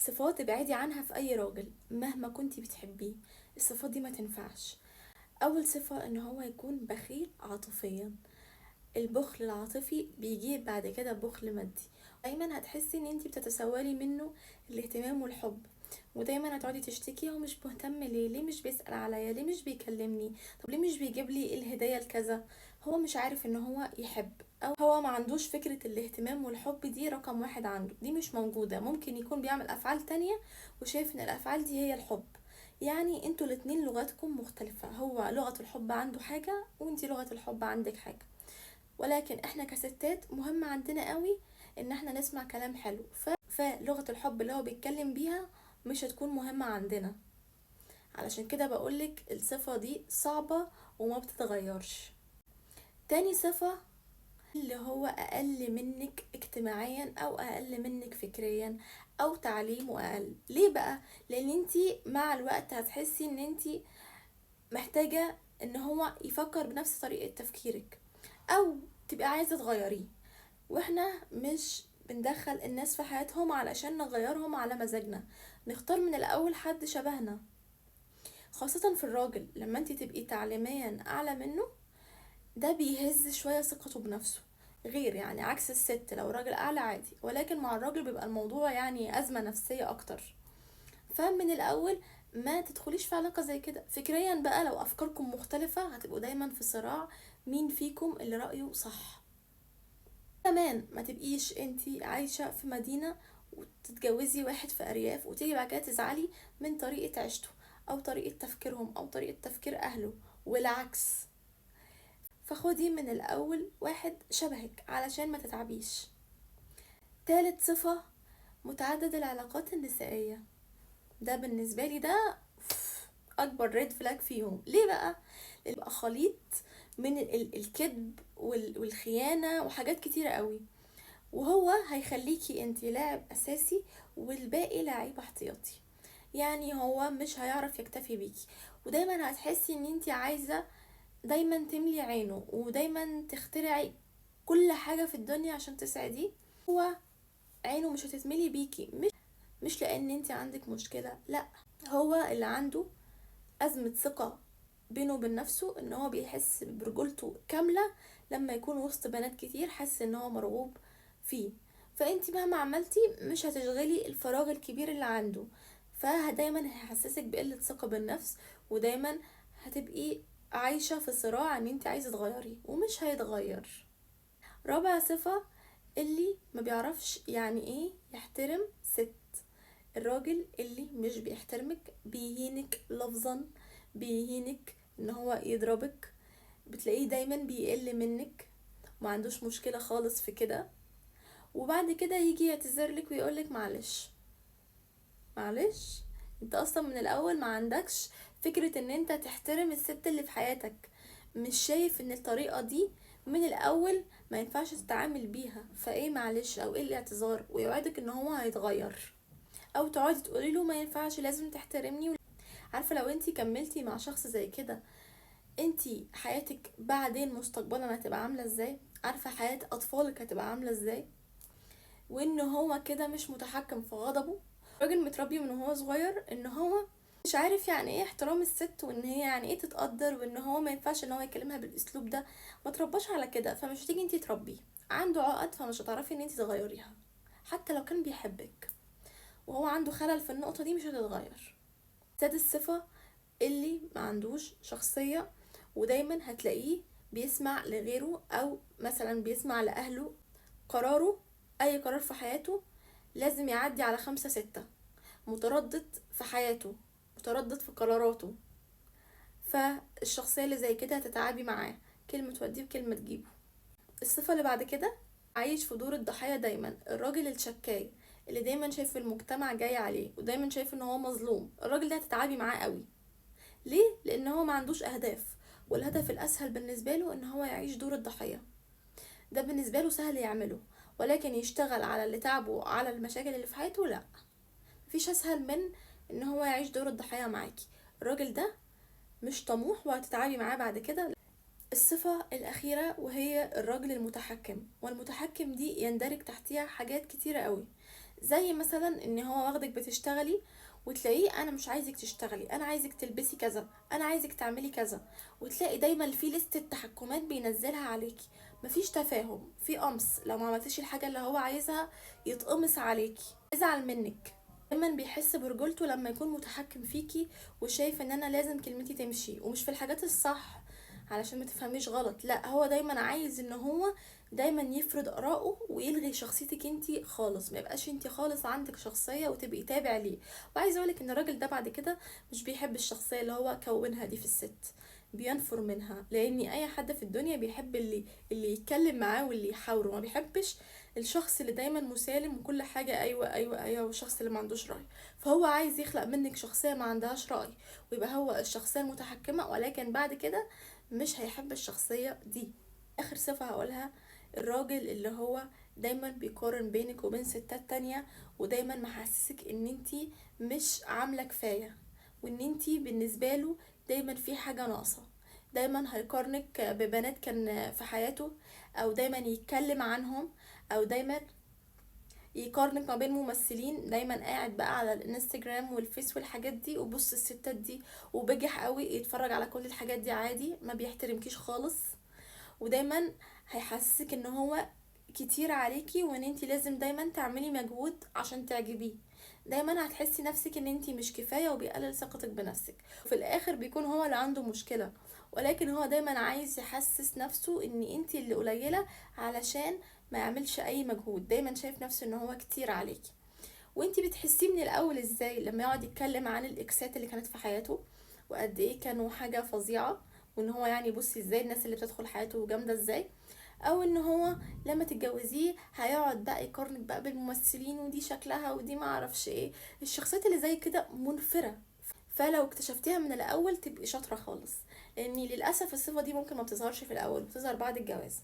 صفات ابعدي عنها في اي راجل مهما كنتي بتحبيه. الصفات دي ما تنفعش. اول صفة ان هو يكون بخيل عاطفيا. البخل العاطفي بيجيب بعد كده بخل مادي. دايما هتحسي ان انتي بتتسولي منه الاهتمام والحب، ودايما هتقعدي تشتكي هو مش مهتم ليه مش بيسأل عليا، ليه مش بيكلمني، طب ليه مش بيجيب لي الهدية الكذا. هو مش عارف ان هو يحب، او هو ما عندوش فكرة الاهتمام والحب دي رقم واحد عنده، دي مش موجودة. ممكن يكون بيعمل افعال تانية وشايف ان الافعال دي هي الحب. يعني انتوا الاتنين لغتكم مختلفة، هو لغة الحب عنده حاجة وانتي لغة الحب عندك حاجة. ولكن احنا كستات مهم عندنا قوي ان احنا نسمع كلام حلو، فلغة الحب اللي هو بيتكلم بيها مش هتكون مهمة عندنا. علشان كده بقولك الصفة دي صعبة وما بتتغيرش. تاني صفة اللي هو اقل منك اجتماعيا او اقل منك فكريا او تعليمه اقل. ليه بقى؟ لان انتي مع الوقت هتحسي ان انتي محتاجة ان هو يفكر بنفس طريقة تفكيرك، او تبقى عايزة تغيريه. واحنا مش بندخل الناس في حياتهم علشان نغيرهم على مزاجنا، نختار من الاول حد شبهنا. خاصة في الراجل لما انت تبقي تعليميا اعلى منه، ده بيهز شوية ثقته بنفسه. غير يعني عكس الست، لو راجل اعلى عادي، ولكن مع الراجل بيبقى الموضوع يعني ازمة نفسية اكتر. فمن الاول ما تدخليش في علاقة زي كده. فكريا بقى لو افكاركم مختلفة هتبقوا دايما في صراع مين فيكم اللي رأيه صح. كمان ما تبقيش انتي عايشة في مدينة وتتجوزي واحد في ارياف وتيجي بعد كده تزعلي من طريقة عيشته او طريقة تفكيرهم او طريقة تفكير اهله والعكس. فخدي من الاول واحد شبهك علشان ما تتعبيش. تالت صفة متعدد العلاقات النسائية. ده بالنسبة لي ده اكبر ريد فلاج فيهم. ليه بقى؟ لان بقى خليط من الكذب والخيانة وحاجات كتيرة قوي، وهو هيخليكي انتي لاعب اساسي والباقي لاعب احتياطي. يعني هو مش هيعرف يكتفي بيكي، ودايما هتحسي ان انتي عايزة دايما تملي عينه ودايما تخترعي كل حاجة في الدنيا عشان تسعديه. هو عينه مش هتتملي بيكي، مش لان انتي عندك مشكلة، لا، هو اللي عنده أزمة ثقة بينه وبين نفسه، ان هو بيحس برجولته كاملة لما يكون وسط بنات كتير، حاسس ان هو مرغوب فيه. فانتي مهما عملتي مش هتشغلي الفراغ الكبير اللي عنده، فدايما هيحسسك بقلة ثقة بالنفس، ودايما هتبقي عايشة في صراع ان انتي عايزة تغيري ومش هيتغير. رابع صفة اللي ما بيعرفش يعني ايه يحترم ست. الراجل اللي مش بيحترمك بيهينك لفظا، بيهينك ان هو يضربك، بتلاقيه دايما بيقل منك، ما عندوش مشكلة خالص في كده، وبعد كده يجي يعتذرلك ويقولك معلش. معلش، انت اصلا من الاول ما عندكش فكرة ان انت تحترم الست اللي في حياتك، مش شايف ان الطريقة دي من الاول ما ينفعش تتعامل بيها، فايه معلش او ايه الاعتذار، ويوعدك ان هو هيتغير، او تقعدي تقولي له ما ينفعش لازم تحترمني. عارفه لو انتي كملتي مع شخص زي كده، انتي حياتك بعدين مستقبلا هتبقى عامله ازاي؟ عارفه حياه اطفالك هتبقى عامله ازاي؟ وان هو كده مش متحكم في غضبه. راجل متربي من هو صغير ان هو مش عارف يعني ايه احترام الست، وان هي يعني ايه تتقدر، وان هو ما ينفعش ان هو يكلمها بالاسلوب ده. ما ترباش على كده، فمش هتيجي انتي تربيه. عنده عقد فمش هتعرفي ان انتي تغيريها، حتى لو كان بيحبك وهو عنده خلل في النقطة دي مش هتتغير. سادس صفة اللي ما عندوش شخصية، ودايما هتلاقيه بيسمع لغيره او مثلا بيسمع لأهله. قراره، اي قرار في حياته لازم يعدي على 5 6. متردد في حياته، متردد في قراراته. فالشخصية اللي زي كده هتتعابي معاه، كلمة توديه وكلمة تجيبه. الصفة اللي بعد كده عايش في دور الضحية دايما. الراجل الشكاي اللي دايما شايف المجتمع جاي عليه ودايما شايف ان هو مظلوم، الراجل ده هتتعابي معاه قوي. ليه؟ لان هو ما عندوش اهداف، والهدف الاسهل بالنسبة له ان هو يعيش دور الضحية. ده بالنسبة له سهل يعمله، ولكن يشتغل على اللي تعبه على المشاكل اللي في حياته لا. مفيش اسهل من ان هو يعيش دور الضحية معاكي. الراجل ده مش طموح وهتتعابي معاه بعد كده. الصفة الأخيرة وهي الراجل المتحكم، والمتحكم دي يندرج تحتها حاجات كتيرة قوي، زي مثلا ان هو واخدك بتشتغلي وتلاقيه انا مش عايزك تشتغلي، انا عايزك تلبسي كذا، انا عايزك تعملي كذا، وتلاقي دايما في لستة تحكمات بينزلها عليكي. مفيش تفاهم، في قمص، لو ما عملتيش الحاجة اللي هو عايزها يتقمص عليكي، يزعل منك. دايما بيحس برجولته لما يكون متحكم فيكي وشايف ان انا لازم كلمتي تمشي، ومش في الحاجات الصح، علشان ما تفهميش غلط. لا، هو دايما عايز ان هو دايما يفرض آراءه ويلغي شخصيتك انتي خالص، ما يبقاش انتي خالص عندك شخصية وتبقي تابع ليه. وعايزه اقولك ان الراجل ده بعد كده مش بيحب الشخصية اللي هو كونها دي في الست، بينفر منها. لان اي حد في الدنيا بيحب اللي يتكلم معاه واللي يحاوره، ما بيحبش الشخص اللي دايما مسالم وكل حاجة ايوه ايوه ايوه، والشخص اللي ما عندوش رأي. فهو عايز يخلق منك شخصية ما عندهاش رأي، ويبقى هو الشخصية المتحكمة، ولكن بعد كده مش هيحب الشخصية دي. اخر صفة هقولها، الراجل اللي هو دايما بيقارن بينك وبين ستات تانية، ودايما محسسك ان انتي مش عاملة كفاية، وان انتي بالنسبة له دايما في حاجة ناقصة. دايما هيقارنك ببنات كان في حياته، او دايما يتكلم عنهم، او دايما يقارنك ما بين ممثلين. دايما قاعد بقى على الانستجرام والفيس والحاجات دي، وبص الستات دي، وبجح قوي يتفرج على كل الحاجات دي عادي، ما بيحترمكيش خالص. ودايما هيحسسك ان هو كتير عليكي، وان انتي لازم دايما تعملي مجهود عشان تعجبيه. دايما هتحسي نفسك ان انتي مش كفاية، وبيقلل ثقتك بنفسك، وفي الاخر بيكون هو اللي عنده مشكلة. ولكن هو دايما عايز يحسس نفسه ان انتي اللي قليلة، علشان ما يعملش اي مجهود. دايما شايف نفسه ان هو كتير عليكي. وانتي بتحسيه من الاول ازاي؟ لما يقعد يتكلم عن الاكسات اللي كانت في حياته، وقد ايه كانوا حاجة فظيعة، وان هو يعني بصي ازاي الناس اللي بتدخل حياته جامدة ازاي. او ان هو لما تتجوزيه هيقعد بقى يقارنك بقى بالممثلين، ودي شكلها ودي ما اعرفش ايه. الشخصيات اللي زي كده منفرة، فلو اكتشفتيها من الاول تبقي شاطرة خالص. لان للاسف الصفة دي ممكن ما بتظهرش في الاول، بتظهر بعد الجواز.